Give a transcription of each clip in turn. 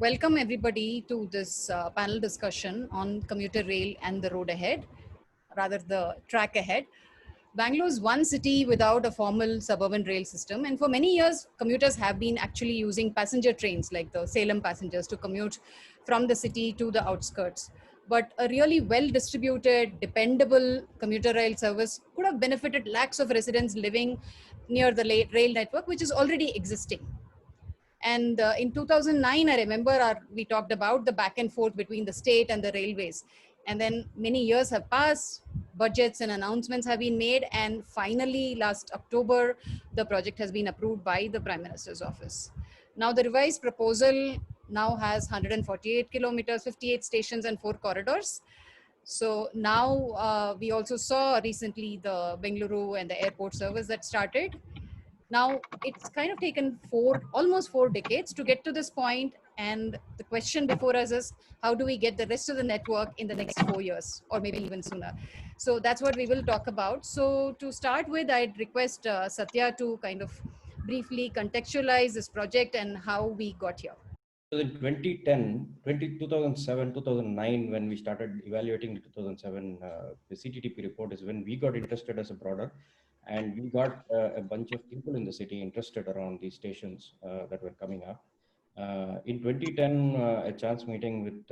welcome everybody to this panel discussion on commuter rail and the road ahead, rather the track ahead. Bangalore is one city without a formal suburban rail system, and for many years, commuters have been actually using passenger trains like the Salem Passengers to commute from the city to the outskirts. But a really well-distributed, dependable commuter rail service could have benefited lakhs of residents living near the rail network, which is already existing. And in 2009, I remember we talked about the back and forth between the state and the railways. And then many years have passed, budgets and announcements have been made. And finally, last October, the project has been approved by the Prime Minister's office. Now, the revised proposal now has 148 kilometers, 58 stations, and 4 corridors. So now we also saw recently the Bengaluru and the airport service that started. Now, it's kind of taken almost 4 decades to get to this point. And the question before us is, how do we get the rest of the network in the next 4 years or maybe even sooner? So that's what we will talk about. So to start with, I'd request Satya to kind of briefly contextualize this project and how we got here. In 2007, 2009, when we started evaluating the 2007 the CTTP report is when we got interested as a broader, and we got a bunch of people in the city interested around these stations that were coming up. In 2010, a chance meeting with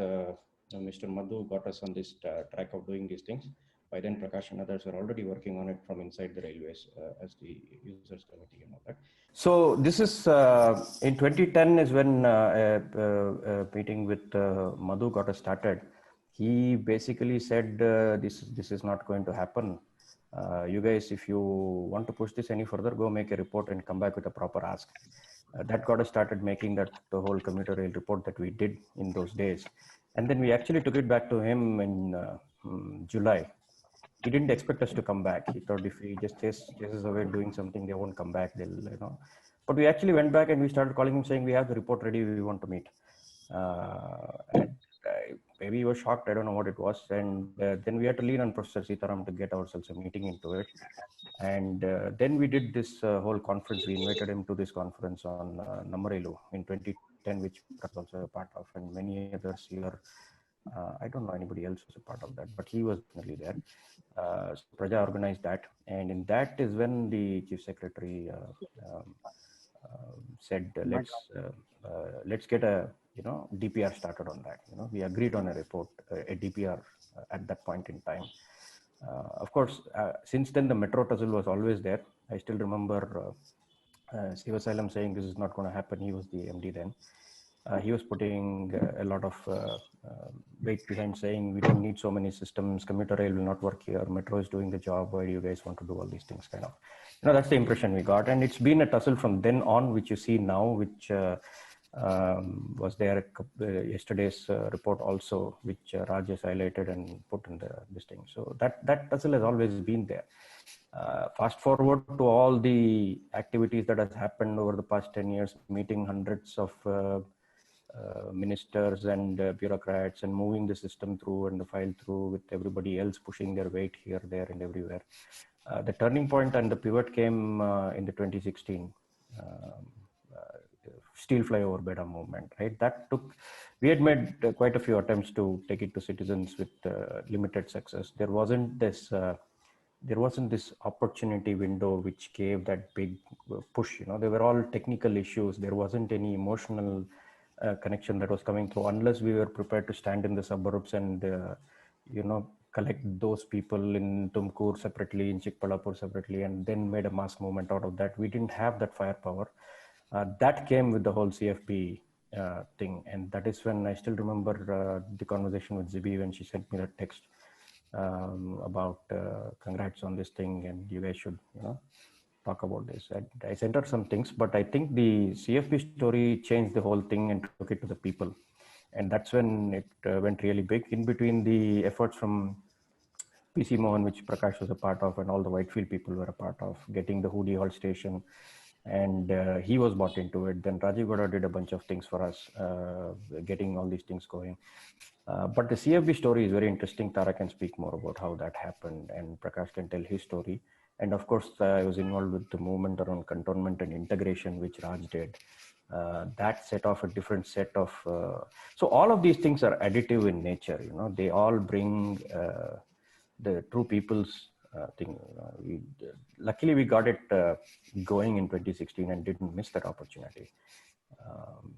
Mr. Madhu got us on this track of doing these things. By then, Prakash and others were already working on it from inside the railways as the users committee and all that. So this is in 2010 is when a meeting with Madhu got us started. He basically said, this is not going to happen. You guys, if you want to push this any further, go make a report and come back with a proper ask. That got us started making the whole commuter rail report that we did in those days. And then we actually took it back to him in July. He didn't expect us to come back. He thought if he just chases away doing something, they won't come back. They'll, But we actually went back and we started calling him saying, we have the report ready, we want to meet. And maybe he was shocked, I don't know what it was. And then we had to lean on Professor Sitaram to get ourselves a meeting into it. And then we did this whole conference. We invited him to this conference on Namarelu in 2010, which was also a part of, and many others here. I don't know anybody else was a part of that, but he was definitely there. So Praja organized that, and in that is when the chief secretary said, let's get a DPR started on that. We agreed on a report, a DPR at that point in time. Of course, since then the metro tussle was always there. I still remember Siva Salem saying this is not going to happen. He was the MD then. He was putting a lot of weight behind saying we don't need so many systems, commuter rail will not work here, metro is doing the job, why do you guys want to do all these things, kind of. That's the impression we got, and it's been a tussle from then on, which you see now, which was there yesterday's report also, which Raj has highlighted and put in this thing. So that tussle has always been there. Fast forward to all the activities that has happened over the past 10 years, meeting hundreds of ministers and bureaucrats and moving the system through and the file through with everybody else pushing their weight here, there and everywhere. The turning point and the pivot came in the 2016 steel flyover beta movement, right? We had made quite a few attempts to take it to citizens with limited success. There wasn't this opportunity window which gave that big push. They were all technical issues. There wasn't any emotional connection that was coming through unless we were prepared to stand in the suburbs and collect those people in Tumkur separately, in Chikkabanavara separately, and then made a mass movement out of that. We didn't have that firepower. That came with the whole CFP thing, and that is when I still remember the conversation with Zibi when she sent me that text about congrats on this thing and you guys should talk about this. I sent her some things, but I think the CFP story changed the whole thing and took it to the people, and that's when it went really big. In between, the efforts from PC Mohan, which Prakash was a part of, and all the Whitefield people were a part of, getting the Hoodie Hall station, and he was bought into it. Then Rajiv Gowda did a bunch of things for us, getting all these things going. But the CFB story is very interesting. Tara can speak more about how that happened, and Prakash can tell his story. And of course, I was involved with the movement around cantonment and integration, which Raj did. that set off a different set of, so all of these things are additive in nature, they all bring the true people's thing. Luckily we got it going in 2016 and didn't miss that opportunity. Um,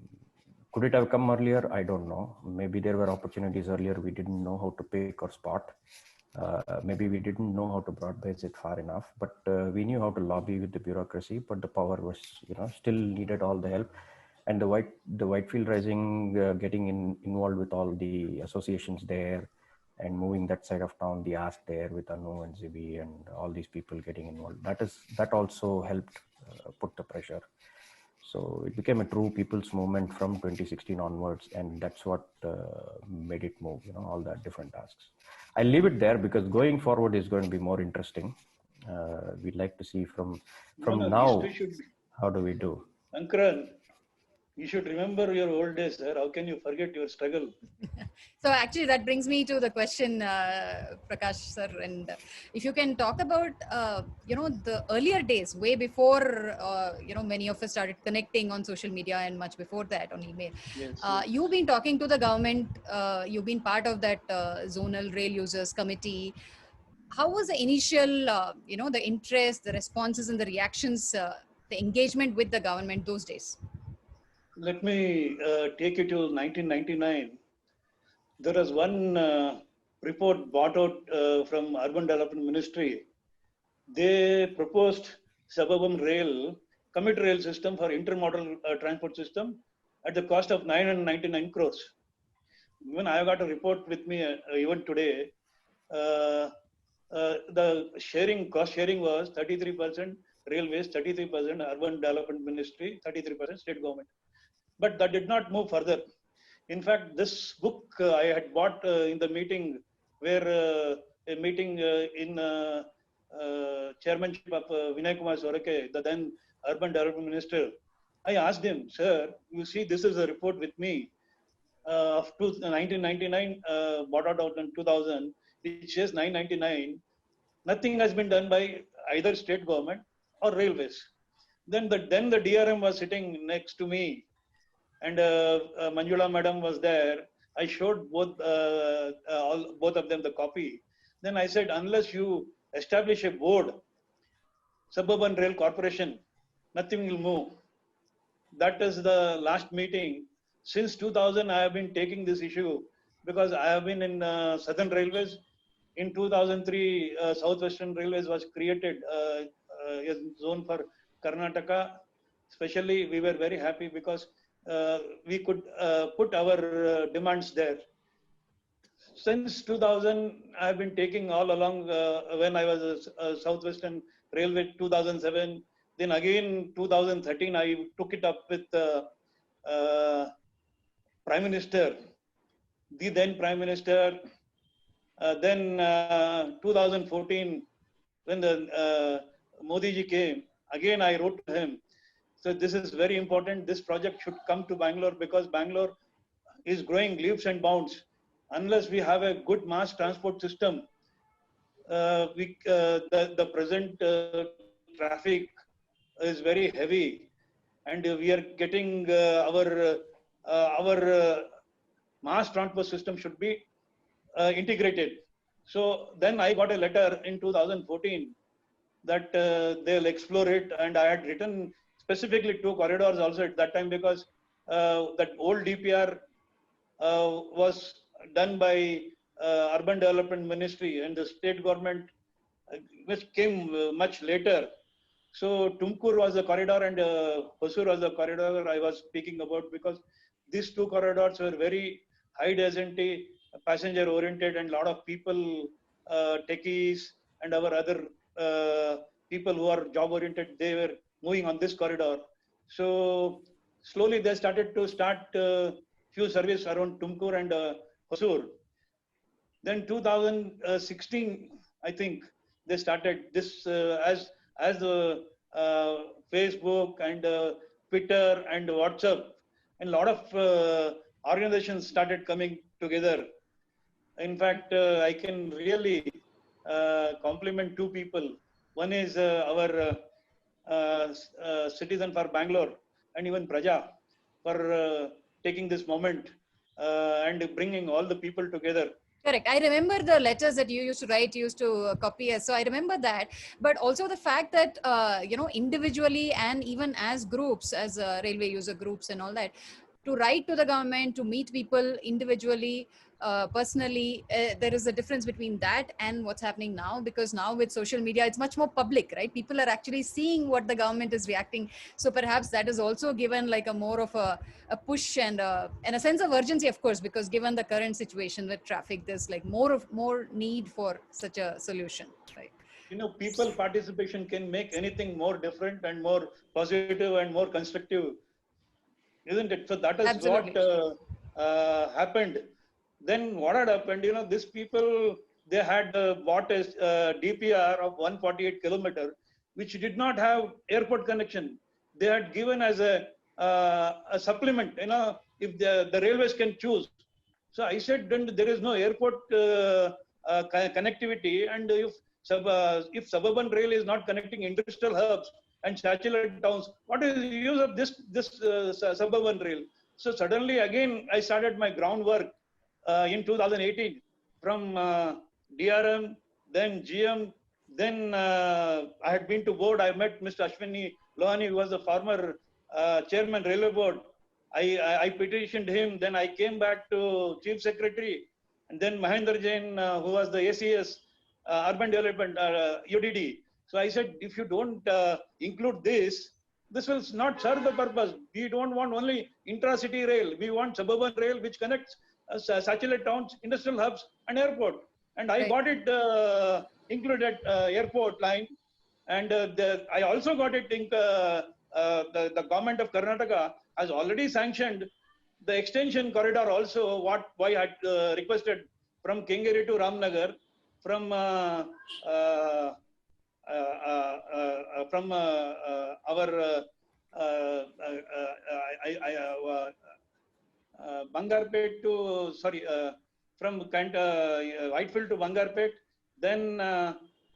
could it have come earlier? I don't know. Maybe there were opportunities earlier we didn't know how to pick or spot. Maybe we didn't know how to broad base it far enough, but we knew how to lobby with the bureaucracy, but the power was, still needed all the help. And the Whitefield Rising, getting involved with all the associations there and moving that side of town, the ask there with Anu and Zibi and all these people getting involved. That also helped put the pressure. So it became a true people's movement from 2016 onwards, and that's what made it move, all the different tasks. I'll leave it there because going forward is going to be more interesting. We'd like to see from now, how do we do? Ankaran, you should remember your old days, sir. How can you forget your struggle? So actually that brings me to the question, Prakash sir, and if you can talk about, the earlier days, way before, many of us started connecting on social media and much before that on email. Yes, You've been talking to the government, you've been part of that zonal rail users committee. How was the initial, the interest, the responses and the reactions, the engagement with the government those days? Let me take you to 1999. There was one report brought out from Urban Development Ministry. They proposed suburban rail, commuter rail system for intermodal transport system at the cost of 999 crores. Even I got a report with me even today. The cost sharing was 33% railways, 33% Urban Development Ministry, 33% state government. But that did not move further. In fact, this book I had bought in the meeting where a meeting in chairmanship of Vinay Kumar Sorake, the then Urban Development Minister. I asked him, sir, you see, this is a report with me of 1999, bought out in 2000, which says 999. Nothing has been done by either state government or railways. Then the DRM was sitting next to me, and Manjula madam was there. I showed both of them the copy. Then I said, unless you establish a board, Suburban Rail Corporation, nothing will move. That is the last meeting. Since 2000, I have been taking this issue because I have been in Southern Railways. In 2003, Southwestern Railways was created, a zone for Karnataka. Especially, we were very happy because we could put our demands there. Since 2000, I have been taking all along when I was a Southwestern Railway 2007. Then again 2013, I took it up with Prime Minister, the then Prime Minister. Then 2014, when the Modi ji came, again I wrote to him. So this is very important. This project should come to Bangalore because Bangalore is growing leaps and bounds. Unless we have a good mass transport system, the present traffic is very heavy, and we are getting our mass transport system should be integrated. So then I got a letter in 2014 that they'll explore it, and I had written specifically 2 corridors also at that time because that old DPR was done by Urban Development Ministry and the state government, which came much later. So Tumkur was the corridor and Hosur was the corridor I was speaking about because these 2 corridors were very high density, passenger oriented, and a lot of people, techies and our other people who are job oriented, they were moving on this corridor. So slowly they started few service around Tumkur and Hosur. Then 2016, I think they started this as the Facebook and Twitter and WhatsApp, and a lot of organizations started coming together. In fact, I can really compliment 2 people. One is our Citizen for Bangalore and even Praja. for taking this moment and bringing all the people together. Correct. I remember the letters that you used to write, you used to copy us. So I remember that. But also the fact that, individually and even as groups, as railway user groups and all that, to write to the government, to meet people individually, personally, there is a difference between that and what's happening now, because now with social media, it's much more public, right? People are actually seeing what the government is reacting. So perhaps that is also given like a more of a push and a sense of urgency, of course, because given the current situation with traffic, there's like more need for such a solution, right? People participation can make anything more different and more positive and more constructive, isn't it? So that is Absolutely. what happened. Then what had happened, these people, they had bought a DPR of 148 kilometer, which did not have airport connection. They had given as a supplement, if the railways can choose. So I said, then there is no airport connectivity, and if suburban rail is not connecting industrial hubs and satellite towns, what is the use of this suburban rail? So suddenly again I started my groundwork in 2018 from DRM, then GM, then I had been to board. I met Mr. Ashwini Lohani, who was the former chairman railway board. I petitioned him. Then I came back to chief secretary, and then Mahendra Jain, who was the ACS, urban development UDD. So I said, if you don't include this will not serve the purpose. We don't want only intra-city rail. We want suburban rail which connects satellite towns, industrial hubs, and airport. And I got it included airport line, and I also got it. The government of Karnataka has already sanctioned the extension corridor also. Why I had requested from Kengeri to Ramnagar, from our Bangarpet to from Whitefield to Bangarpet, then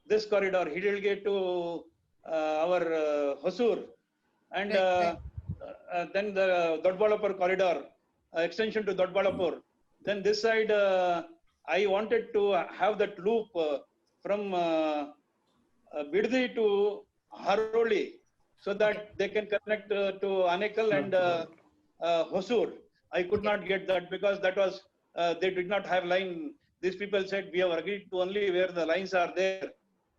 this corridor Heelalige to our Hosur, and then the Dodbalapur corridor extension to Dodbalapur. Then this side I wanted to have that loop from Biddi to Haroli, so that they can connect to Anekal and Hosur. I could not get that because that was they did not have line. These people said we have agreed to only where the lines are there.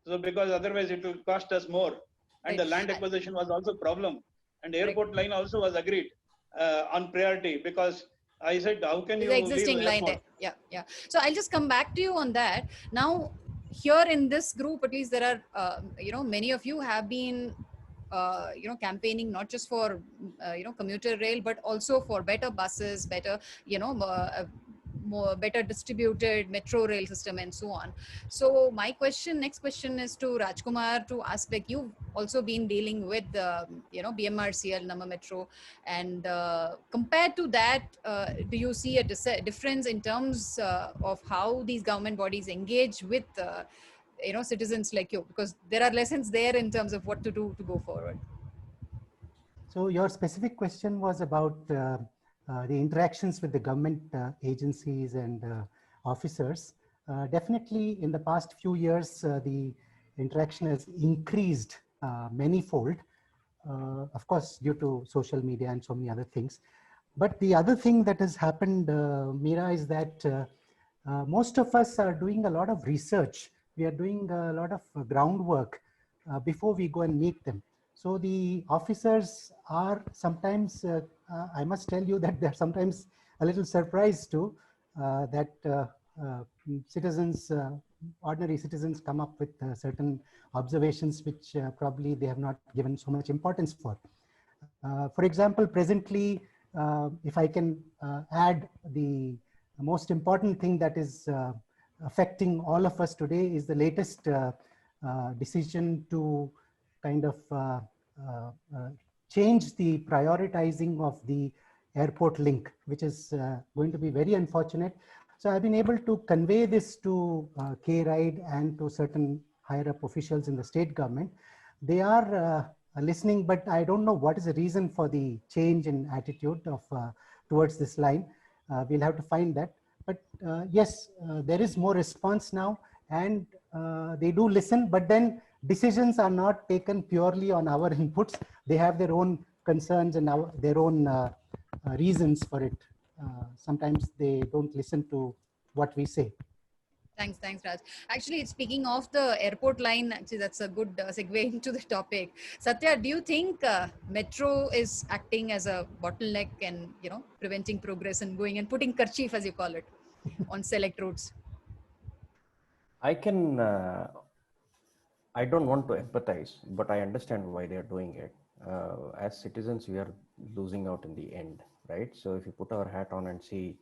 So because otherwise it will cost us more, and the land acquisition was also a problem. And airport line also was agreed on priority, because I said, how can you the existing line there? Yeah. So I'll just come back to you on that. Now, here in this group, at least there are, many of you have been, campaigning not just for, commuter rail, but also for better buses, better, more better distributed metro rail system and so on. So my next question is to Rajkumar, to ask, like, you've also been dealing with BMRCL, Nama Metro, and compared to that, do you see a difference in terms of how these government bodies engage with citizens like you? Because there are lessons there in terms of what to do to go forward. So your specific question was about the interactions with the government agencies and officers. Definitely in the past few years, the interaction has increased manyfold, of course, due to social media and so many other things. But the other thing that has happened, Meera, is that most of us are doing a lot of research. We are doing a lot of groundwork before we go and meet them. So the officers are sometimes, I must tell you that they're sometimes a little surprised too, that citizens, ordinary citizens come up with certain observations which probably they have not given so much importance for. For example, presently, if I can add, the most important thing that is affecting all of us today is the latest decision to kind of change the prioritizing of the airport link, which is going to be very unfortunate. So I've been able to convey this to K-Ride and to certain higher up officials in the state government. They are listening, but I don't know what is the reason for the change in attitude of towards this line. We'll have to find that. But yes, there is more response now, and they do listen, but then decisions are not taken purely on our inputs. They have their own concerns and their own reasons for it. Sometimes they don't listen to what we say. Thanks, Raj. Actually, speaking of the airport line, actually, that's a good segue into the topic. Satya, do you think metro is acting as a bottleneck and, you know, preventing progress and going and putting kerchief, as you call it, on select routes? I can, I don't want to empathize, but I understand why they are doing it. As citizens, we are losing out in the end, right? So if you put our hat on and see,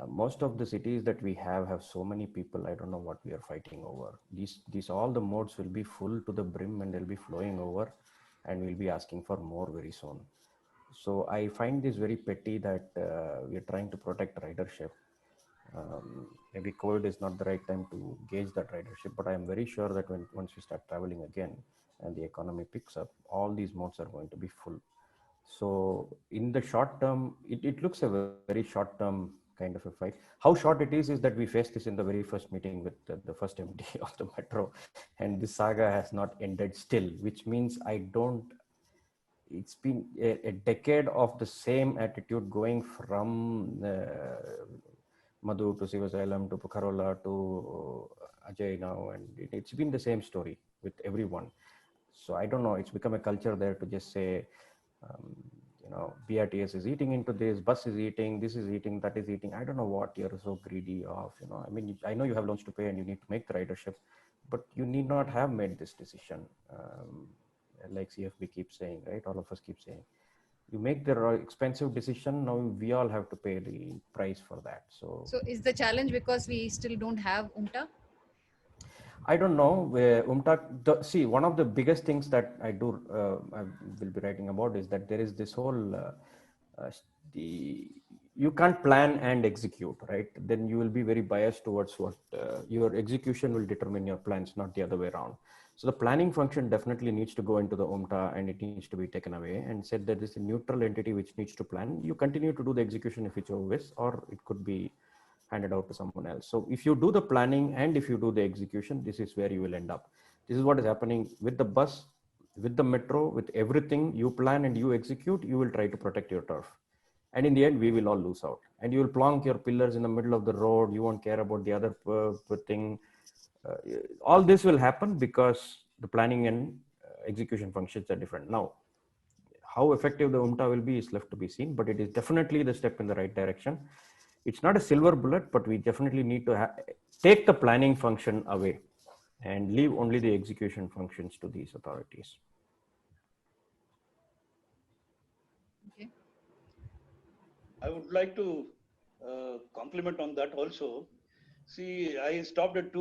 most of the cities that we have so many people. I don't know what we are fighting over. These all the modes will be full to the brim and they'll be flowing over, and we'll be asking for more very soon. So I find this very petty that we are trying to protect ridership. Maybe COVID is not the right time to gauge that ridership, but I am very sure that once we start traveling again and the economy picks up, all these modes are going to be full. So in the short term, it looks a very short term kind of a fight. How short it is that we faced this in the very first meeting with the first MD of the metro, and this saga has not ended still, which means it's been a decade of the same attitude going from Madhu to Sivasalam to Pukharola to Ajay now, and it's been the same story with everyone. So I don't know, it's become a culture there to just say, you know, BRTS is eating into this, bus is eating, this is eating, that is eating. I don't know what you're so greedy of, you know. I mean, I know you have loans to pay and you need to make the ridership, but you need not have made this decision. Like CFB keeps saying, right? All of us keep saying, you make the expensive decision, now we all have to pay the price for that. So is the challenge because we still don't have UMTA? I don't know. See, one of the biggest things that I will be writing about is that there is this whole, you can't plan and execute, right? Then you will be very biased towards what your execution will determine your plans, not the other way around. So the planning function definitely needs to go into the UMTA and it needs to be taken away and said that there's a neutral entity which needs to plan. You continue to do the execution if it's your wish, or it could be handed out to someone else. So if you do the planning and if you do the execution, this is where you will end up. This is what is happening with the bus, with the metro, with everything. You plan and you execute, you will try to protect your turf. And in the end, we will all lose out. And you will plonk your pillars in the middle of the road. You won't care about the other thing. All this will happen because the planning and execution functions are different. Now, how effective the UMTA will be is left to be seen, but it is definitely the step in the right direction. It's not a silver bullet, but we definitely need to take the planning function away and leave only the execution functions to these authorities. Okay. I would like to compliment on that also. See, I stopped at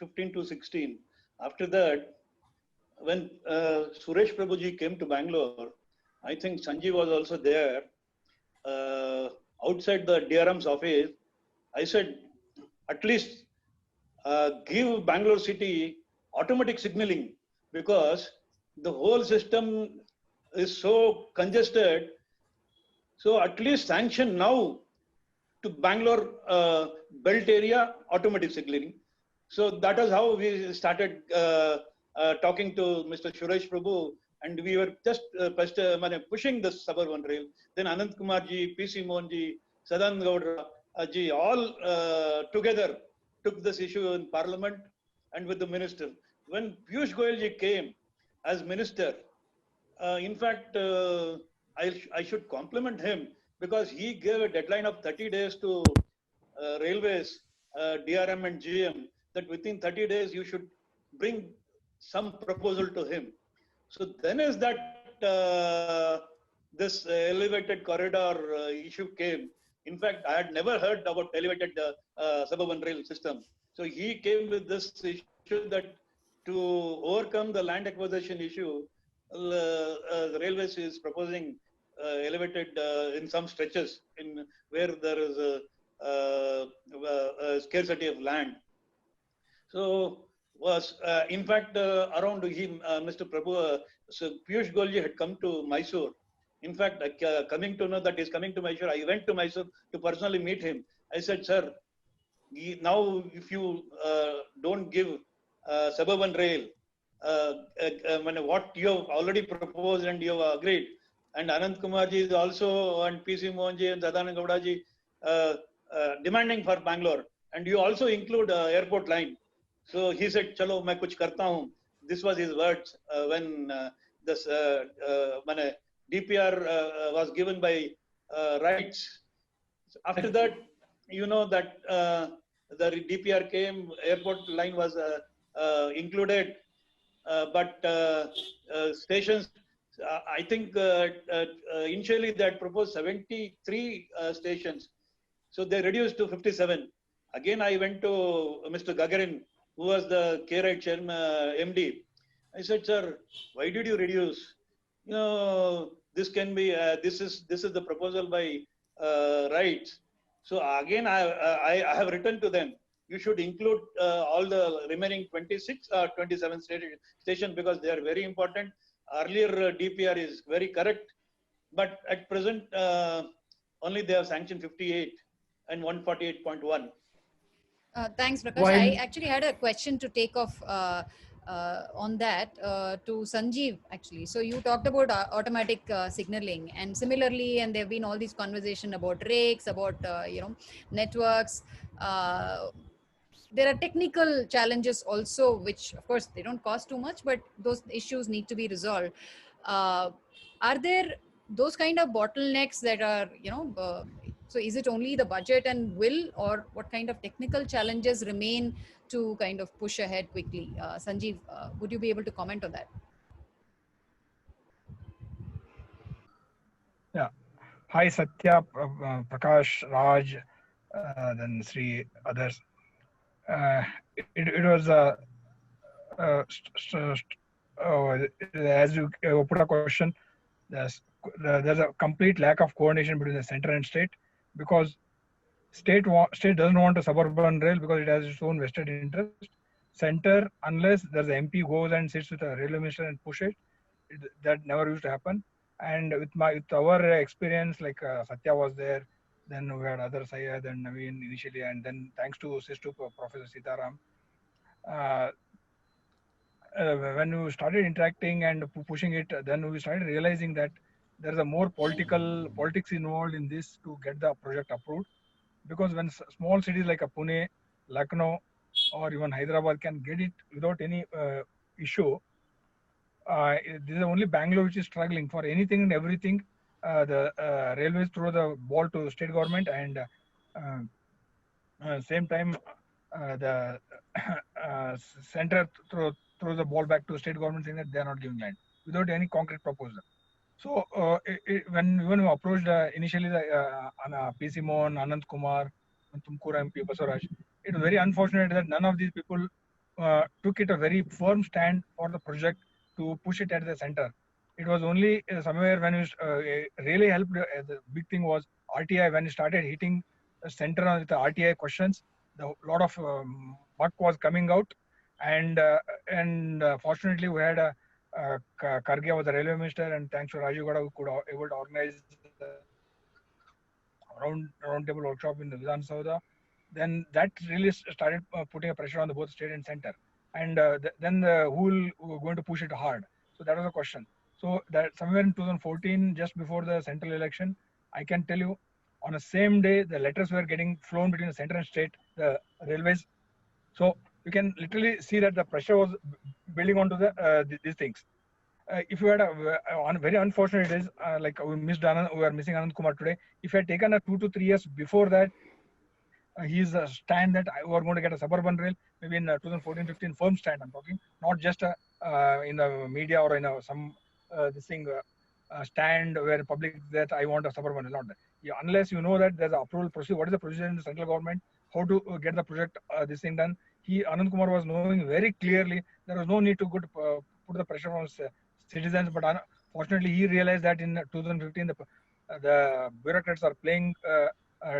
15 to 16. After that, when Suresh Prabhuji came to Bangalore, I think Sanjeev was also there. Outside the DRM's office, I said, at least give Bangalore City automatic signaling, because the whole system is so congested. So at least sanction now to Bangalore belt area automatic signaling. So that is how we started talking to Mr. Suresh Prabhu, and we were just pushing the suburban rail. Then Anand Kumar ji, PC Mohan ji, Sadan Gowda ji, all together took this issue in Parliament and with the minister. When Piyush Goyal ji came as minister, in fact, I should compliment him, because he gave a deadline of 30 days to railways, DRM and GM, that within 30 days you should bring some proposal to him. So then is that this elevated corridor issue came. In fact, I had never heard about elevated suburban rail system. So he came with this issue that to overcome the land acquisition issue, the railways is proposing elevated in some stretches in where there is a scarcity of land. So was in fact around him, Mr. Prabhu so Piyush Goyal had come to Mysore. In fact, coming to know that he's coming to Mysore, I went to Mysore to personally meet him. I said, sir, now if you don't give suburban rail, what you have already proposed and you have agreed, and Anand Kumarji is also, and PC Mohanji and Rajanakunte ji demanding for Bangalore, and you also include airport line. So he said, "Chalo, मैं कुछ करता हूँ." This was his words when this DPR was given by rights. After that, you know that the DPR came, airport line was included, but stations. I think initially they had proposed 73 stations, so they reduced to 57. Again, I went to Mr. Gagarin, who was the KRI chairman, MD. I said, sir, why did you reduce? You know, this can be, this is the proposal by rights. So again, I have written to them, you should include all the remaining 26 or 27 stations because they are very important. Earlier DPR is very correct, but at present, only they have sanctioned 58 and 148.1. Thanks, Prakash. I actually had a question to take off on that to Sanjeev, actually. So you talked about automatic signaling, and similarly, and there have been all these conversation about rakes, about networks. There are technical challenges also, which of course they don't cost too much, but those issues need to be resolved. Are there those kind of bottlenecks that are, so is it only the budget and will, or what kind of technical challenges remain to kind of push ahead quickly? Sanjeev, would you be able to comment on that? Yeah. Hi, Satya, Prakash, Raj, then Sri, others. It was as you put a question, there's a complete lack of coordination between the center and state, because state doesn't want a suburban rail because it has its own vested interest. Center, unless there's an MP goes and sits with a railway minister and push it, that never used to happen. And with our experience, like Satya was there, then we had other Syed and Naveen initially, and then thanks to Sister Professor Sitaram, when we started interacting and pushing it, then we started realizing that there's a more politics involved in this to get the project approved. Because when small cities like Pune, Lucknow, or even Hyderabad can get it without any issue, this is only Bangalore which is struggling for anything and everything. The railways throw the ball to state government, and same time the center throws the ball back to state government, saying that they are not giving land without any concrete proposal. So when we approached initially the PC Mohan, Anand Kumar, Tumkur MP, Basaraj, it was very unfortunate that none of these people took it a very firm stand for the project to push it at the center. It was only somewhere when it really helped. The big thing was RTI. When it started hitting the center with the RTI questions, a lot of muck was coming out, and fortunately we had Karge was the railway minister, and thanks to Rajiv Gowda, who could able to organize round table workshop in the Vidhan Sauda. Then that really started putting a pressure on the both state and center, and then who will going to push it hard. So that was a question. So that somewhere in 2014, just before the central election, I can tell you, on the same day the letters were getting flown between the center and state, the railways. So you can literally see that the pressure was building onto the these things. If you had very unfortunate it is like we are missing Anand Kumar today. If you had taken a 2 to 3 years before that, his stand that we are going to get a suburban rail, maybe in 2014-15 firm stand I'm talking, not just in the media or in some this thing stand where public that I want a suburban rail, not that. Yeah, unless you know that there's an approval procedure, what is the procedure in the central government, how to get the project this thing done. Anand Kumar was knowing very clearly there was no need to go to put the pressure on citizens, but fortunately he realized that in 2015 the bureaucrats are playing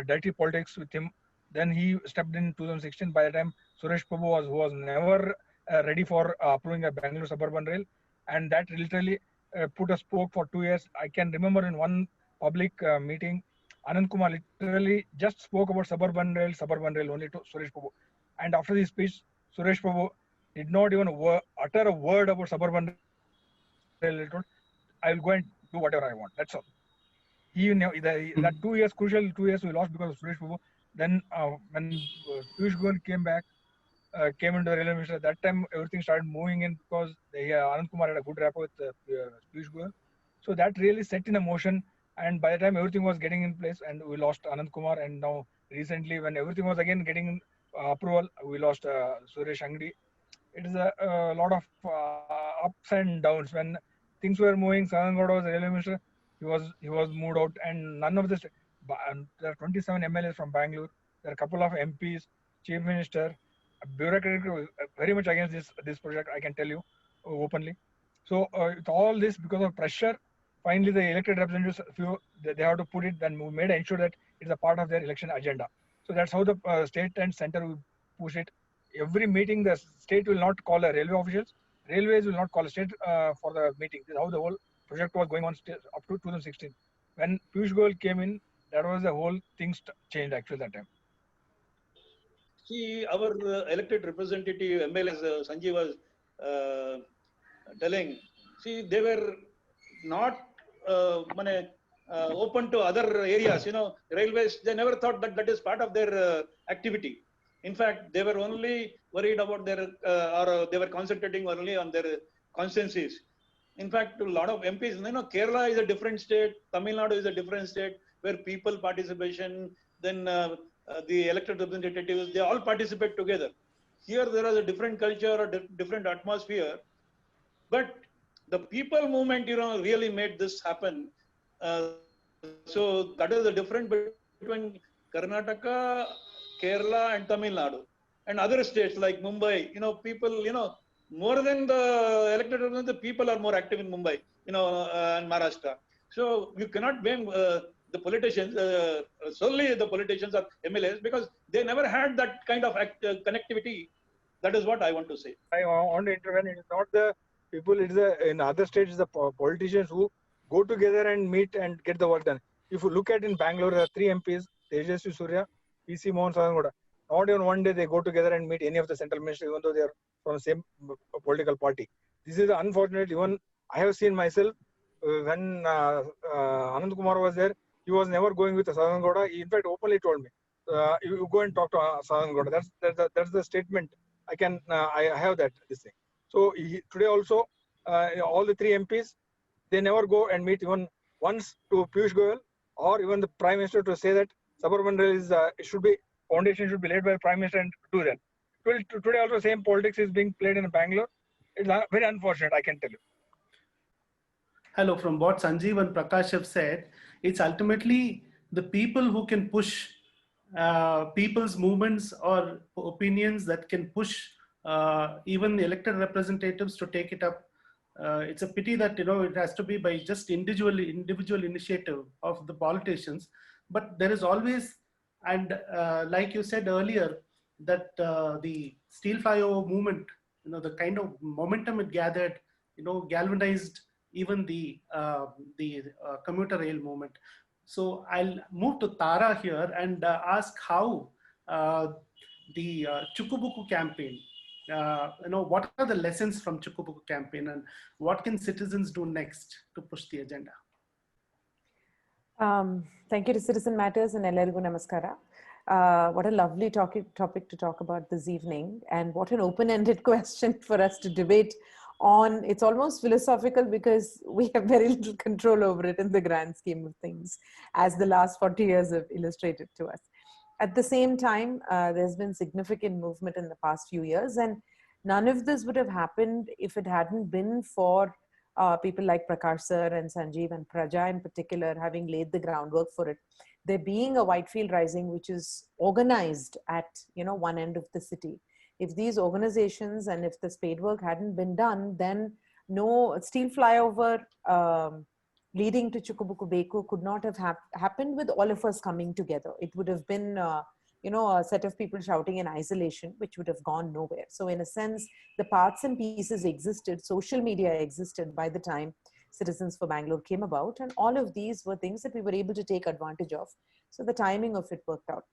dirty politics with him. Then he stepped in 2016. By the time Suresh Prabhu was never ready for approving a Bangalore suburban rail, and that literally put a spoke for 2 years. I can remember in one public meeting, Anand Kumar literally just spoke about suburban rail only to Suresh Prabhu. And after this speech, Suresh Prabhu did not even utter a word about suburban rail. He told, I will go and do whatever I want. That's all. He knew that 2 years, crucial 2 years we lost because of Suresh Prabhu. Then when Piyush Goyal came into the railway ministry, at that time everything started moving in because Anand Kumar had a good rapport with Piyush Goyal. So that really set in a motion, and by the time everything was getting in place, and we lost Anand Kumar, and now recently when everything was again getting approval, we lost Suresh Angdi. It is a lot of ups and downs. When things were moving, Sarangoda was the railway minister. He was moved out, and none of this. There are 27 MLAs from Bangalore. There are a couple of MPs, chief minister, bureaucratic, very much against this project. I can tell you openly. So with all this, because of pressure, finally the elected representatives, they have to put it. Then we made ensure that it's a part of their election agenda. So that's how the state and center will push it. Every meeting, the state will not call a railway officials. Railways will not call a state for the meeting. This is how the whole project was going on up to 2016. When Piyush Goyal came in, that was the whole thing changed actually that time. See, our elected representative MLAs, Sanjeev was telling, see, they were not open to other areas, railways. They never thought that is part of their activity. In fact, they were only worried about their, or they were concentrating only on their constituencies. In fact, a lot of MPs, Kerala is a different state, Tamil Nadu is a different state, where people participation, then the elected representatives, they all participate together. Here, there is a different culture, a different atmosphere. But the people movement, really made this happen. So that is the difference between Karnataka, Kerala, and Tamil Nadu, and other states like Mumbai. People, more than the elected representatives, the people are more active in Mumbai, and Maharashtra. So you cannot blame the politicians, solely the politicians or MLAs, because they never had that kind of connectivity. That is what I want to say. I want to intervene. It's not the people, it's in other states, the politicians who go together and meet and get the work done. If you look at in Bangalore, there are 3 MPs, Tejasvi Surya, PC Mohan Sarangoda. Not even one day they go together and meet any of the central ministers, even though they are from the same political party. This is unfortunate. Even I have seen myself when Anand Kumar was there, he was never going with Sarangoda. He in fact openly told me, you go and talk to Sarangoda. That's the statement. I have this thing. So today also, all the 3 MPs, they never go and meet even once to Piyush Goyal or even the Prime Minister to say that suburban rail is foundation should be laid by the Prime Minister and do that. Today also same politics is being played in Bangalore. It's very unfortunate, I can tell you. Hello, from what Sanjeev and Prakash have said, it's ultimately the people who can push people's movements or opinions that can push even the elected representatives to take it up. It's a pity that it has to be by just individual initiative of the politicians, but there is always, and like you said earlier, that the steel flyover movement, the kind of momentum it gathered, galvanized even the commuter rail movement. So I'll move to Tara here and ask how the Chukkubuku campaign, what are the lessons from Chukkubuku campaign and what can citizens do next to push the agenda? Thank you to Citizen Matters and Ellarigu Namaskara. What a lovely topic to talk about this evening, and what an open-ended question for us to debate on. It's almost philosophical because we have very little control over it in the grand scheme of things, as the last 40 years have illustrated to us. At the same time, there's been significant movement in the past few years, and none of this would have happened if it hadn't been for people like Prakash sir and Sanjeev and Praja in particular having laid the groundwork for it. There being a Whitefield Rising which is organized at one end of the city. If these organizations and if the spade work hadn't been done, then no steel flyover leading to Chukkubuku Beku could not have happened with all of us coming together. It would have been a set of people shouting in isolation, which would have gone nowhere. So in a sense, the parts and pieces existed, social media existed by the time Citizens for Bangalore came about, and all of these were things that we were able to take advantage of. So the timing of it worked out.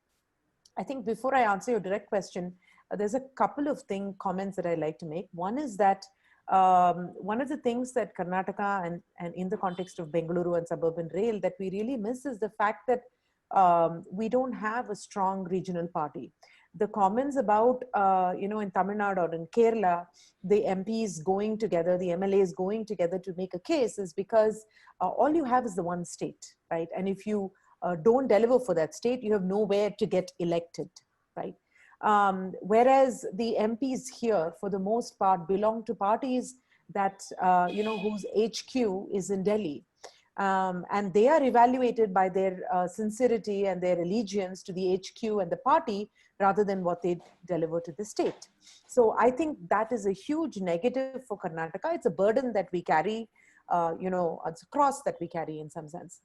I think before I answer your direct question, there's a couple of comments that I like to make. One is that one of the things that Karnataka and in the context of Bengaluru and suburban rail that we really miss is the fact that we don't have a strong regional party. The comments about, in Tamil Nadu or in Kerala, the MPs going together, the MLAs going together to make a case is because all you have is the one state, right? And if you don't deliver for that state, you have nowhere to get elected, right? Whereas the MPs here, for the most part, belong to parties that, whose HQ is in Delhi. And they are evaluated by their sincerity and their allegiance to the HQ and the party rather than what they deliver to the state. So I think that is a huge negative for Karnataka. It's a burden that we carry, it's a cross that we carry in some sense.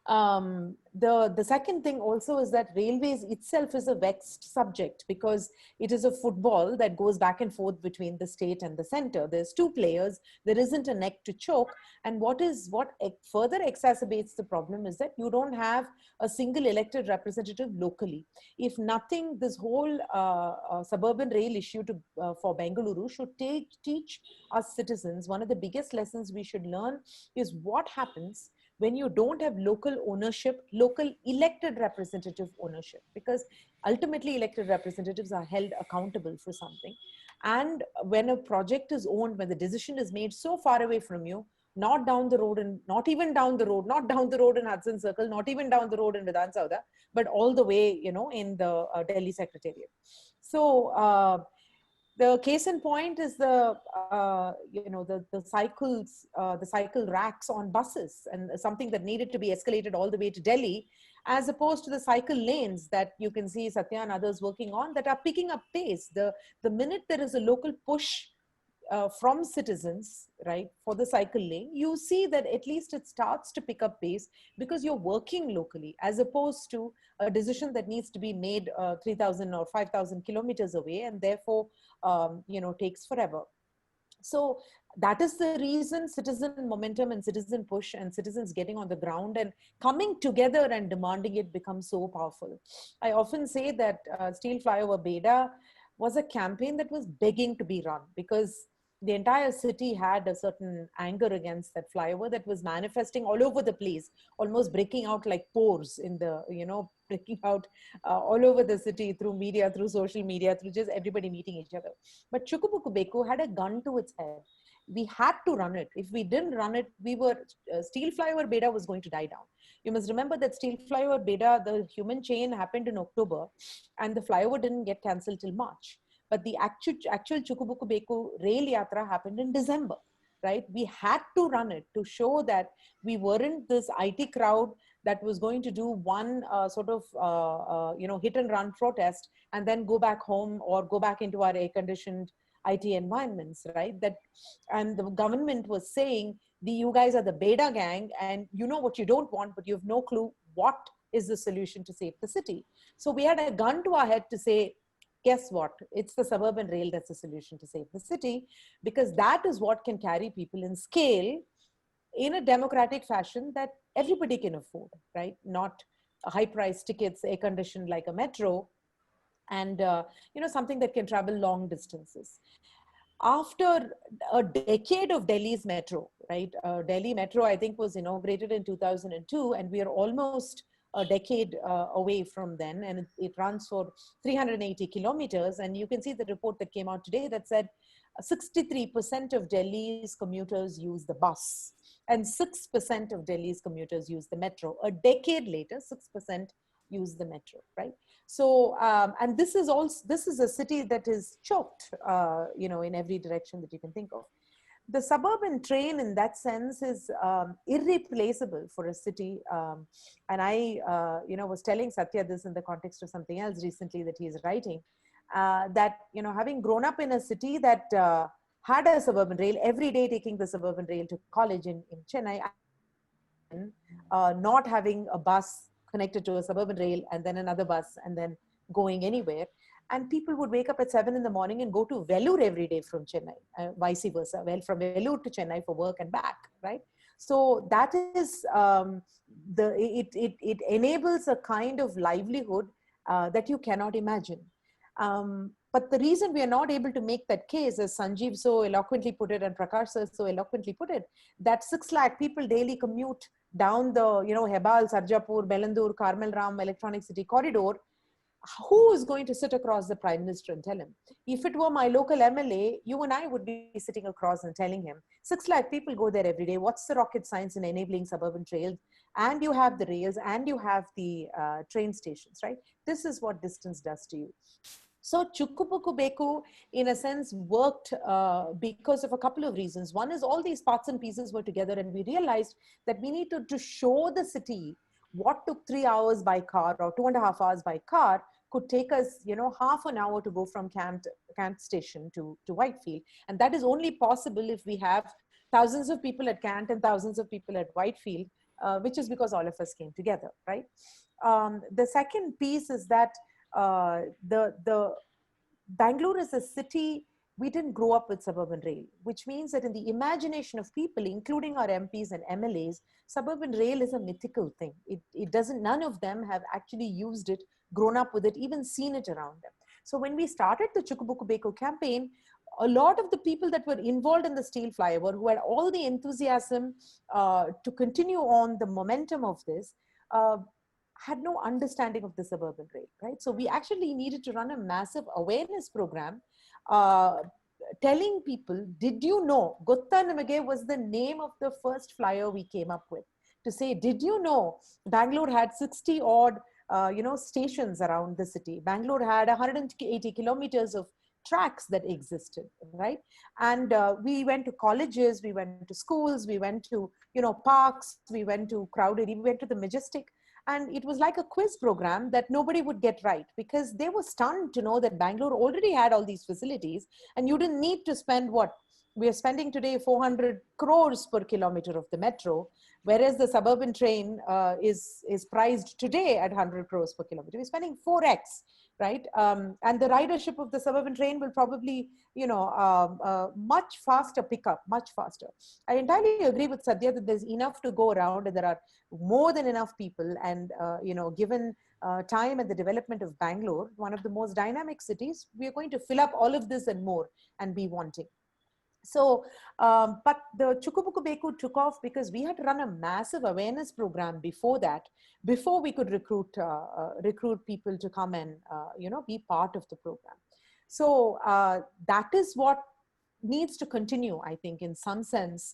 The second thing also is that railways itself is a vexed subject because it is a football that goes back and forth between the state and the center. There's two players, there isn't a neck to choke. And what further exacerbates the problem is that you don't have a single elected representative locally. If nothing, this whole suburban rail issue for Bengaluru should teach us citizens, one of the biggest lessons we should learn is what happens when you don't have local ownership, local elected representative ownership, because ultimately elected representatives are held accountable for something. And when a project is owned, when the decision is made so far away from you, not down the road and not even down the road, not down the road in Hudson Circle, not even down the road in Vidhan Sauda, but all the way, in the Delhi Secretariat. So, the case in point is the cycle racks on buses, and something that needed to be escalated all the way to Delhi, as opposed to the cycle lanes that you can see Satya and others working on that are picking up pace. The minute there is a local push from citizens, right, for the cycle lane, you see that at least it starts to pick up pace because you're working locally, as opposed to a decision that needs to be made 3,000 or 5,000 kilometers away and therefore, takes forever. So that is the reason citizen momentum and citizen push and citizens getting on the ground and coming together and demanding it becomes so powerful. I often say that Steel Flyover Beda was a campaign that was begging to be run because the entire city had a certain anger against that flyover that was manifesting all over the place, almost breaking out like pores in the, breaking out all over the city through media, through social media, through just everybody meeting each other. But Chukkabuku Beku had a gun to its head. We had to run it. If we didn't run it, Steel Flyover Beda was going to die down. You must remember that Steel Flyover Beda, the human chain happened in October and the flyover didn't get cancelled till March. But the actual Chukkabuku Beku rail yatra happened in December, right? We had to run it to show that we weren't this IT crowd that was going to do one hit and run protest and then go back home or go back into our air-conditioned IT environments, right? And the government was saying, you guys are the Beda gang and you know what you don't want, but you have no clue what is the solution to save the city. So we had a gun to our head to say, guess what? It's the suburban rail that's the solution to save the city, because that is what can carry people in scale in a democratic fashion that everybody can afford, right? Not high-priced tickets, air-conditioned like a metro, and something that can travel long distances. After a decade of Delhi's metro, right? Delhi Metro, I think, was inaugurated in 2002, and we are almost a decade away from then, and it runs for 380 kilometers. And you can see the report that came out today that said 63% of Delhi's commuters use the bus and 6% of Delhi's commuters use the metro. A decade later, 6% use the metro, right? So, and this is a city that is choked, in every direction that you can think of. The suburban train in that sense is irreplaceable for a city. And I, was telling Satya this in the context of something else recently that he is writing, that, having grown up in a city that had a suburban rail, every day taking the suburban rail to college in Chennai, not having a bus connected to a suburban rail and then another bus and then going anywhere. And people would wake up at 7 in the morning and go to Vellore every day from Chennai, vice versa. Well, from Vellore to Chennai for work and back, right? So that is, it enables a kind of livelihood that you cannot imagine. But the reason we are not able to make that case, as Sanjeev so eloquently put it and Prakash sir so eloquently put it, that 6 lakh people daily commute down the, Hebal, Sarjapur, Belandur, Carmel Ram, Electronic City corridor. Who is going to sit across the Prime Minister and tell him? If it were my local MLA, you and I would be sitting across and telling him, 6 lakh people go there every day. What's the rocket science in enabling suburban trails? And you have the rails and you have the train stations, right? This is what distance does to you. So Chukkupuku Beku, in a sense, worked because of a couple of reasons. One is all these parts and pieces were together, and we realized that we need to show the city what took 3 hours by car or 2.5 hours by car could take us, half an hour to go from Camp Station to Whitefield. And that is only possible if we have thousands of people at Cant and thousands of people at Whitefield, which is because all of us came together, right? The second piece is that the Bangalore is a city, we didn't grow up with suburban rail, which means that in the imagination of people, including our MPs and MLAs, suburban rail is a mythical thing. It doesn't, none of them have actually used it, grown up with it, even seen it around them. So when we started the Chukkupuku Beko campaign, a lot of the people that were involved in the steel flyover, who had all the enthusiasm to continue on the momentum of this, had no understanding of the suburban rail, right? So we actually needed to run a massive awareness program telling people, did you know, Gotta Namage was the name of the first flyer we came up with, to say, did you know Bangalore had 60 odd stations around the city. Bangalore had 180 kilometers of tracks that existed, right? And we went to colleges, we went to schools, we went to, parks, we went to crowded, we went to the Majestic. And it was like a quiz program that nobody would get right, because they were stunned to know that Bangalore already had all these facilities and you didn't need to spend what we are spending today, 400 crores per kilometer of the metro, whereas the suburban train is priced today at 100 crores per kilometer. We're spending 4x, right? And the ridership of the suburban train will probably, much faster pick up, much faster. I entirely agree with Sadhya that there's enough to go around and there are more than enough people. And, given time and the development of Bangalore, one of the most dynamic cities, we are going to fill up all of this and more and be wanting. So, but the Chukkupuku Beku took off because we had to run a massive awareness program before that, before we could recruit people to come and, be part of the program. So that is what needs to continue, I think, in some sense.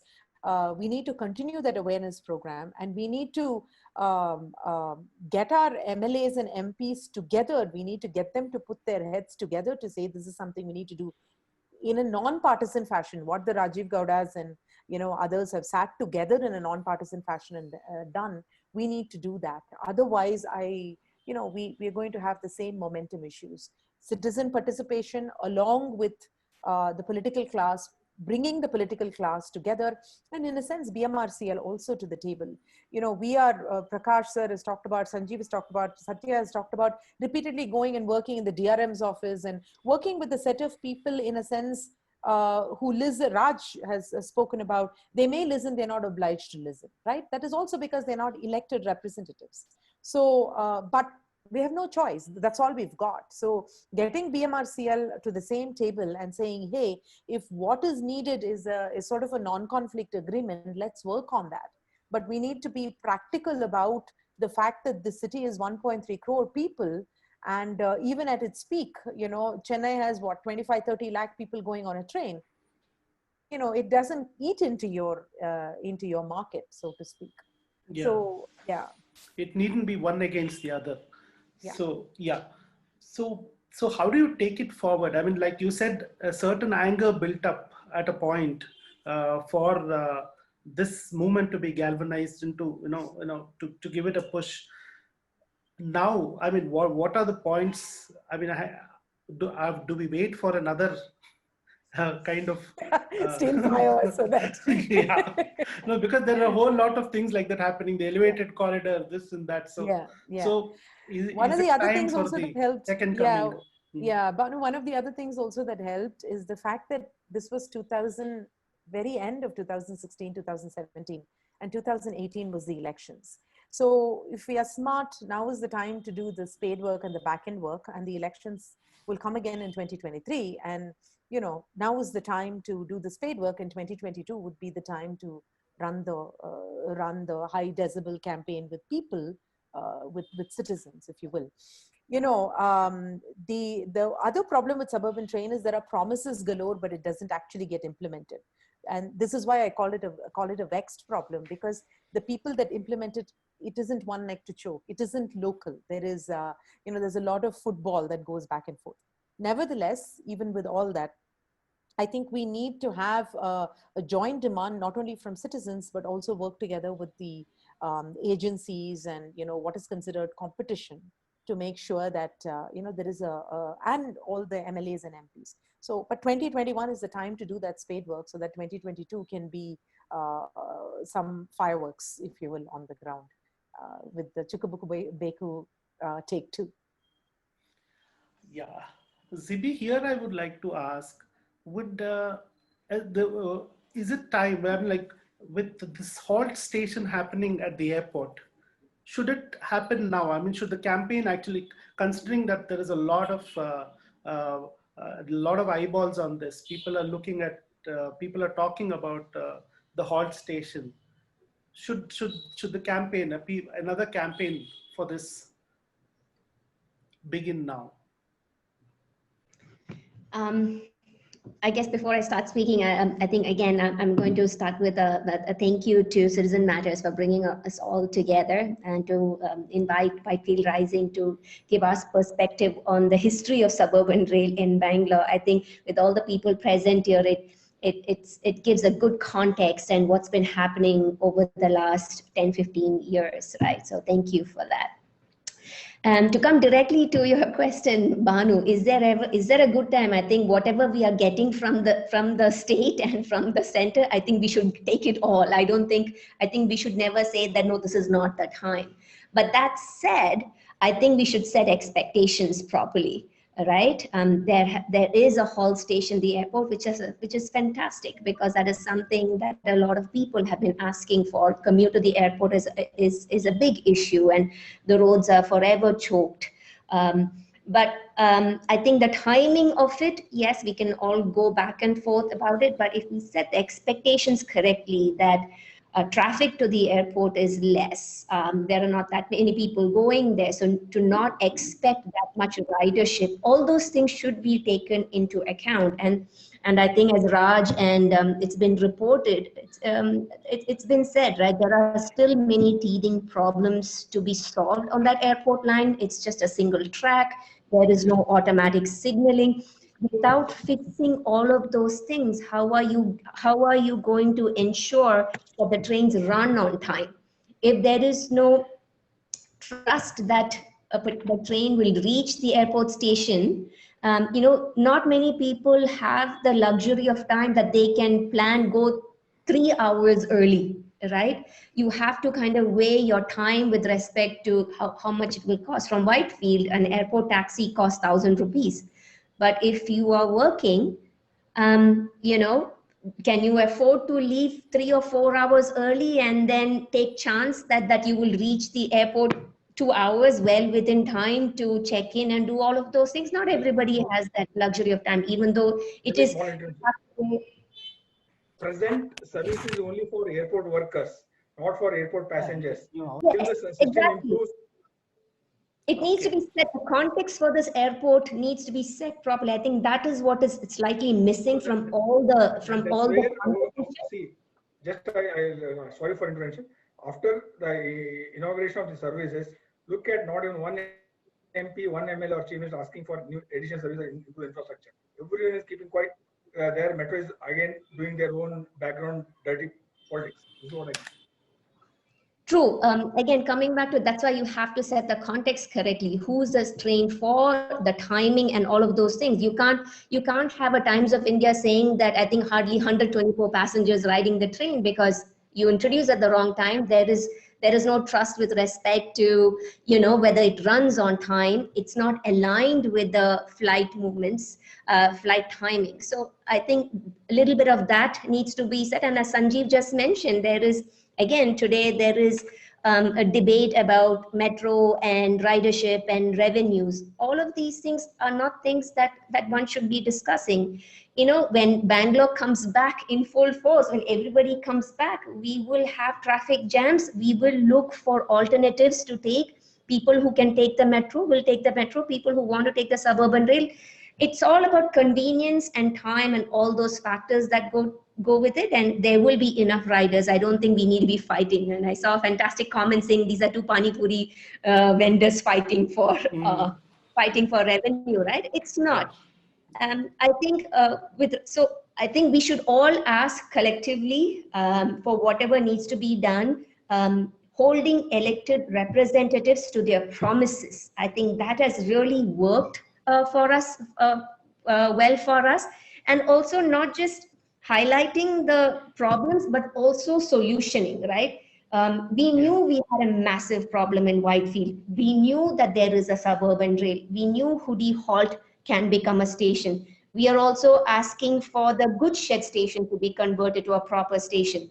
We need to continue that awareness program, and we need to get our MLAs and MPs together. We need to get them to put their heads together to say, this is something we need to do in a non-partisan fashion. What the Rajiv Gaudas and others have sat together in a non-partisan fashion and done, we need to do that. Otherwise, we are going to have the same momentum issues. Citizen participation along with the political class, bringing the political class together, and in a sense BMRCL also to the table. We are, Prakash sir has talked about, Sanjeev has talked about, Satya has talked about repeatedly going and working in the DRM's office and working with a set of people, in a sense, who listen. Raj has spoken about, they may listen, they're not obliged to listen, right? That is also because they're not elected representatives. So, but we have no choice. That's all we've got. So getting BMRCL to the same table and saying, hey, if what is needed is sort of a non-conflict agreement, let's work on that. But we need to be practical about the fact that the city is 1.3 crore people. And even at its peak, Chennai has what, 25, 30 lakh people going on a train. It doesn't eat into your market, so to speak. Yeah. So, yeah. It needn't be one against the other. Yeah. So, yeah. So how do you take it forward? I mean, like you said, a certain anger built up at a point for this movement to be galvanized into, to give it a push. Now, I mean, what are the points? I mean, do we wait for another kind of still fire so that yeah, no, because there are a whole lot of things like that happening, the elevated corridor, this and that. So yeah. so One of is the it other time things for also that the helped, second yeah, coming? yeah, but one of the other things also that helped is the fact that this was 2000, very end of 2016, 2017, and 2018 was the elections. So if we are smart, now is the time to do the spade work and the back end work, and the elections will come again in 2023. And, you know, now is the time to do the spade work, and 2022 would be the time to run the high decibel campaign with people, with citizens, if you will. You know, the other problem with suburban train is there are promises galore, but it doesn't actually get implemented. And this is why I call it a vexed problem, because the people that implement it, it isn't one neck to choke. It isn't local. There is, you know, there's a lot of football that goes back and forth. Nevertheless, even with all that, I think we need to have a joint demand, not only from citizens, but also work together with the agencies and, you know, what is considered competition, to make sure that, you know, there is and all the MLAs and MPs. So, but 2021 is the time to do that spade work, so that 2022 can be some fireworks, if you will, on the ground, with the Chikkabanavara take 2. Yeah. Zibi, here I would like to ask, would is it time when, like, with this halt station happening at the airport, should it happen now? I mean, should the campaign actually, considering that there is a lot of eyeballs on this, people are looking at, people are talking about the halt station. Should the campaign, another campaign for this, begin now? I guess before I start speaking, I think again, I'm going to start with a thank you to Citizen Matters for bringing us all together, and to invite Whitefield Rising to give us perspective on the history of suburban rail in Bangalore. I think with all the people present here, it gives a good context and what's been happening over the last 10-15 years, right? So thank you for that. To come directly to your question, Banu, is there a good time? I think whatever we are getting from the state and from the center, I think we should take it all. I think we should never say that, no, this is not the time. But that said, I think we should set expectations properly. Right, there is a halt station, the airport, which is fantastic, because that is something that a lot of people have been asking for. Commute to the airport is a big issue, and the roads are forever choked. But I think the timing of it, yes, we can all go back and forth about it, but if we set the expectations correctly, that traffic to the airport is less. There are not that many people going there. So to not expect that much ridership, all those things should be taken into account. And I think, as Raj and it's been reported, it's been said, right? There are still many teething problems to be solved on that airport line. It's just a single track. There is no automatic signaling. Without fixing all of those things, how are you going to ensure that the trains run on time? If there is no trust that the train will reach the airport station, you know, not many people have the luxury of time that they can go 3 hours early, right? You have to kind of weigh your time with respect to how much it will cost. From Whitefield, an airport taxi costs 1,000 rupees. But if you are working, you know, can you afford to leave 3 or 4 hours early and then take chance that you will reach the airport 2 hours well within time to check in and do all of those things? Not everybody has that luxury of time, even though it is. Present service is only for airport workers, not for airport passengers. Yes, the system exactly. improves. It needs to be set, the context for this airport needs to be set properly. I think that is what is slightly missing from all the See, just sorry for intervention. After the inauguration of the services, look at not even one MP, one ML or chief minister asking for new additional services into the infrastructure. Everyone is keeping quiet. Their metro is again doing their own background dirty politics. This is what I think. True. Again, coming back to that's why you have to set the context correctly. Who's this train for? The timing and all of those things. You can't have a Times of India saying that I think hardly 124 passengers riding the train because you introduce at the wrong time. There is no trust with respect to whether it runs on time. It's not aligned with the flight movements, flight timing. So I think a little bit of that needs to be set. And as Sanjeev just mentioned, there is. Again, today there is a debate about metro and ridership and revenues. All of these things are not things that one should be discussing. When Bangalore comes back in full force, when everybody comes back, we will have traffic jams. We will look for alternatives to take. People who can take the metro will take the metro. People who want to take the suburban rail. It's all about convenience and time and all those factors that go with it, and there will be enough riders. I don't think we need to be fighting. And I saw a fantastic comment saying these are two pani puri vendors fighting for revenue, right? It's not. I think I think we should all ask collectively for whatever needs to be done. Holding elected representatives to their promises. I think that has really worked for us, well for us, and also not just highlighting the problems, but also solutioning, right? We knew we had a massive problem in Whitefield. We knew that there is a suburban rail. We knew Hoodie Halt can become a station. We are also asking for the Goods Shed station to be converted to a proper station.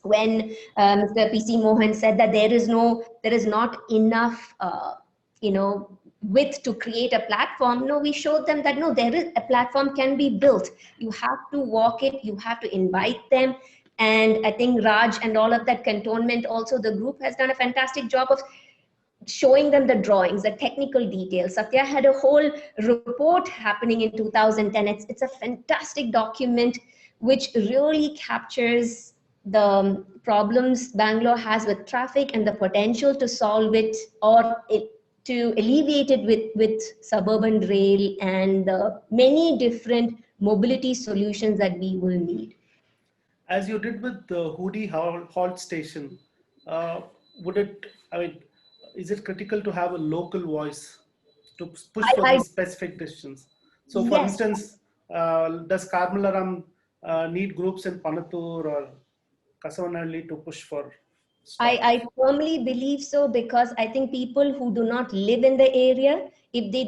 When Mr. PC Mohan said that there is not enough, width to create a platform. No, we showed them that no, there is a platform can be built. You have to walk it, you have to invite them. And I think Raj and all of that cantonment, also the group has done a fantastic job of showing them the drawings, the technical details. Satya had a whole report happening in 2010. It's a fantastic document which really captures the problems Bangalore has with traffic and the potential to solve it or to alleviate it with suburban rail and the many different mobility solutions that we will need. As you did with the Hoodie Halt station, is it critical to have a local voice to push for these specific decisions? So for instance, does Karmalaram need groups in Panatur or Devanahalli to push for? I firmly believe so, because I think people who do not live in the area, if they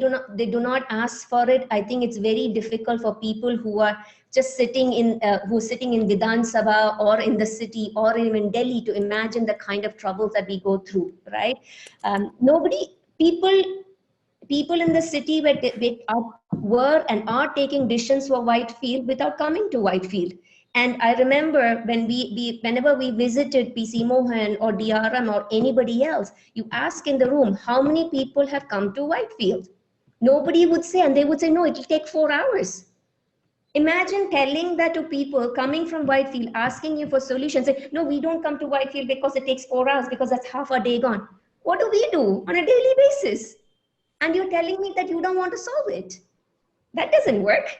do not ask for it, I think it's very difficult for people who are just sitting in Vidhan Sabha or in the city or even in Delhi to imagine the kind of troubles that we go through, right? People in the city were and are taking decisions for Whitefield without coming to Whitefield. And I remember whenever we visited PC Mohan or DRM or anybody else, you ask in the room, how many people have come to Whitefield? Nobody would say, and they would say, no, it will take 4 hours. Imagine telling that to people coming from Whitefield, asking you for solutions. Say, no, we don't come to Whitefield because it takes 4 hours, because that's half a day gone. What do we do on a daily basis? And you're telling me that you don't want to solve it. That doesn't work.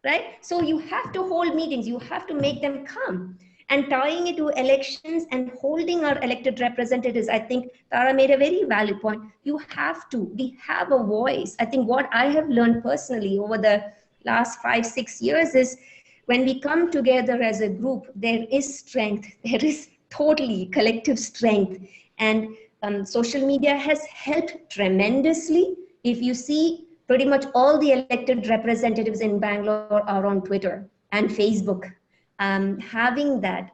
Right? So you have to hold meetings, you have to make them come. And tying it to elections and holding our elected representatives, I think Tara made a very valid point. We have a voice. I think what I have learned personally over the last 5-6 years is when we come together as a group, there is strength. There is totally collective strength. And social media has helped tremendously. If you see, pretty much all the elected representatives in Bangalore are on Twitter and Facebook. Having that,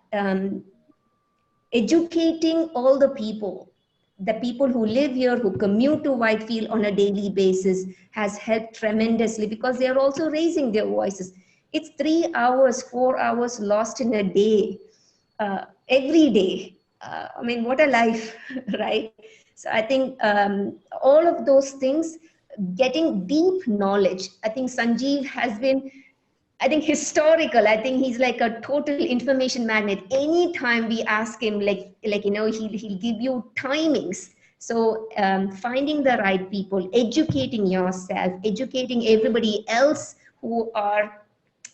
educating all the people who live here, who commute to Whitefield on a daily basis, has helped tremendously, because they are also raising their voices. It's 3 hours, 4 hours lost in a day, every day. I mean, what a life, right? So I think all of those things, getting deep knowledge. I think Sanjeev has been, historical. I think he's like a total information magnet. Anytime we ask him, he'll give you timings. So finding the right people, educating yourself, educating everybody else who are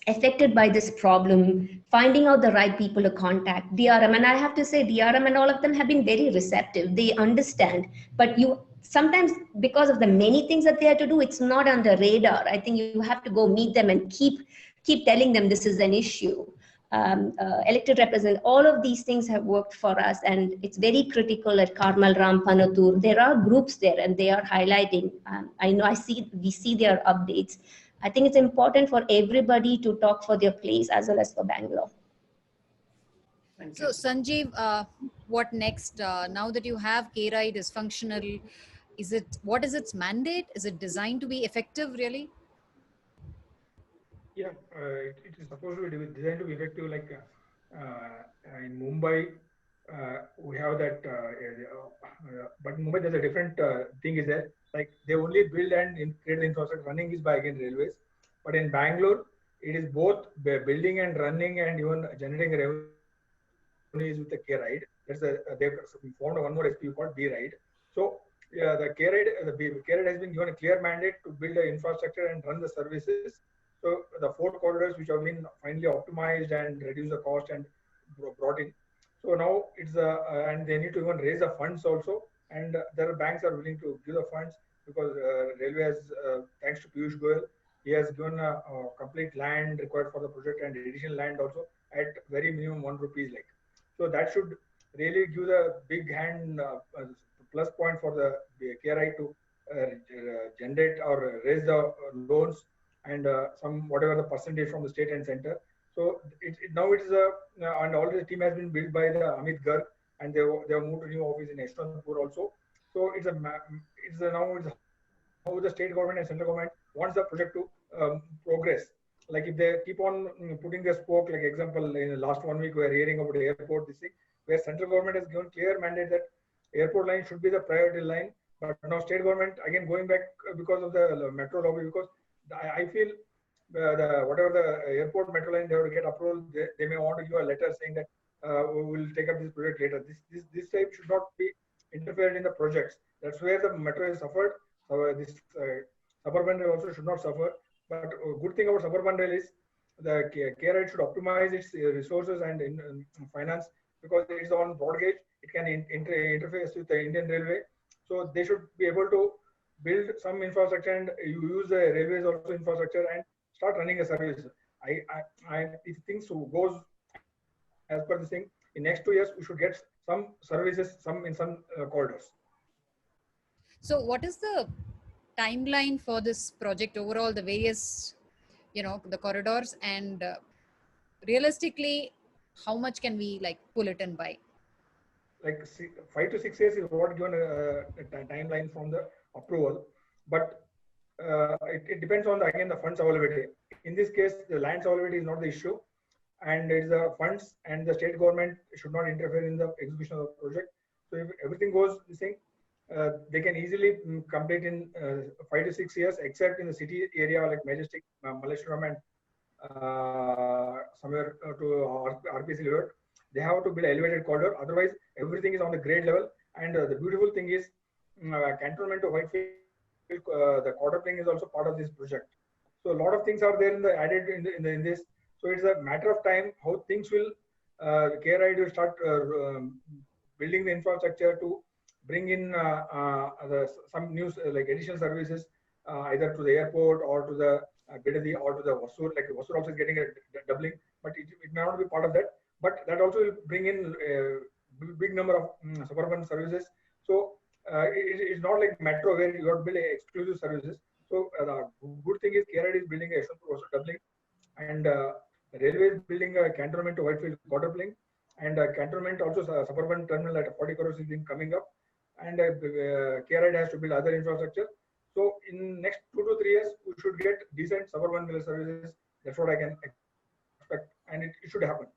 affected by this problem, finding out the right people to contact. DRM, and I have to say, DRM and all of them have been very receptive. They understand, but you sometimes, because of the many things that they have to do, it's not on the radar. I think you have to go meet them and keep telling them this is an issue. Elected representatives, all of these things have worked for us, and it's very critical at Karmal Ram, Panatur. There are groups there, and they are highlighting. I know we see their updates. I think it's important for everybody to talk for their place as well as for Bangalore. So Sanjeev, what next? Now that you have K-Ride is functional, what is its mandate? Is it designed to be effective really? Yeah, it is supposed to be designed to be effective. Like in Mumbai, we have that, but in Mumbai there's a different thing is that like they only build and create the infrastructure. Running is by again railways, but in Bangalore it is both building and running and even generating revenue is with the K-Ride. That's they've formed one more SPU called B-Ride. So the K-Ride has been given a clear mandate to build the infrastructure and run the services. So the 4 corridors which have been finally optimized and reduce the cost and brought in. So now it's and they need to even raise the funds also. And their banks are willing to give the funds because railway has, thanks to Piyush Goyal, he has given a complete land required for the project and additional land also at very minimum 1 rupees like. So that should really give the big hand plus point for the KRI to generate or raise the loans and some whatever the percentage from the state and center. So now it is and already the team has been built by the Amit Garg, and they have moved to new office in Yeshwanthpur also. So it's now how the state government and central government wants the project to progress. Like if they keep on putting their spoke, like example in the last 1 week we are hearing about the airport, this thing, where central government has given clear mandate that airport line should be the priority line, but now state government again going back because of the metro lobby, because I feel whatever the airport metro line they have to get approval, they may want to give a letter saying that we will take up this project later. This type should not be interfered in the projects. That's where the metro has suffered. This suburban rail also should not suffer. But a good thing about suburban rail is the KRI should optimize its resources and finance because it is on broad gauge. It can interface with the Indian Railway. So they should be able to build some infrastructure and you use the railways also infrastructure and start running a service. If things goes as per this thing, in next 2 years we should get some services, in some corridors. So what is the timeline for this project overall, the various, the corridors, and realistically, how much can we like pull it in by? Like 5 to 6 years is what given a timeline from the approval, but it depends on the funds availability. In this case, the lands availability is not the issue, and it's the funds, and the state government should not interfere in the execution of the project. So if everything goes the same, they can easily complete in 5 to 6 years, except in the city area like Majestic, Malleshwaram, and somewhere to RPC level. They have to build elevated corridor. Otherwise, everything is on the grade level. And the beautiful thing is, cantonment to Whitefield, the quarter plane is also part of this project. So a lot of things are there added in this. So it's a matter of time how things will. KRI will start building the infrastructure to bring in some new like additional services either to the airport or to the Bidadi or to the Vasur. Like Vasur also is getting a doubling, but it may not be part of that. But that also will bring in a big number of suburban services. So it's not like metro where you have to build exclusive services. So the good thing is KRI is building a Yeshwanthpur also doubling, and railway is building a cantonment to Whitefield quarter plane, and cantonment also suburban terminal at 40 crores is coming up, and KRI has to build other infrastructure. So in next 2 to 3 years, we should get decent suburban rail services. That's what I can expect, and it should happen.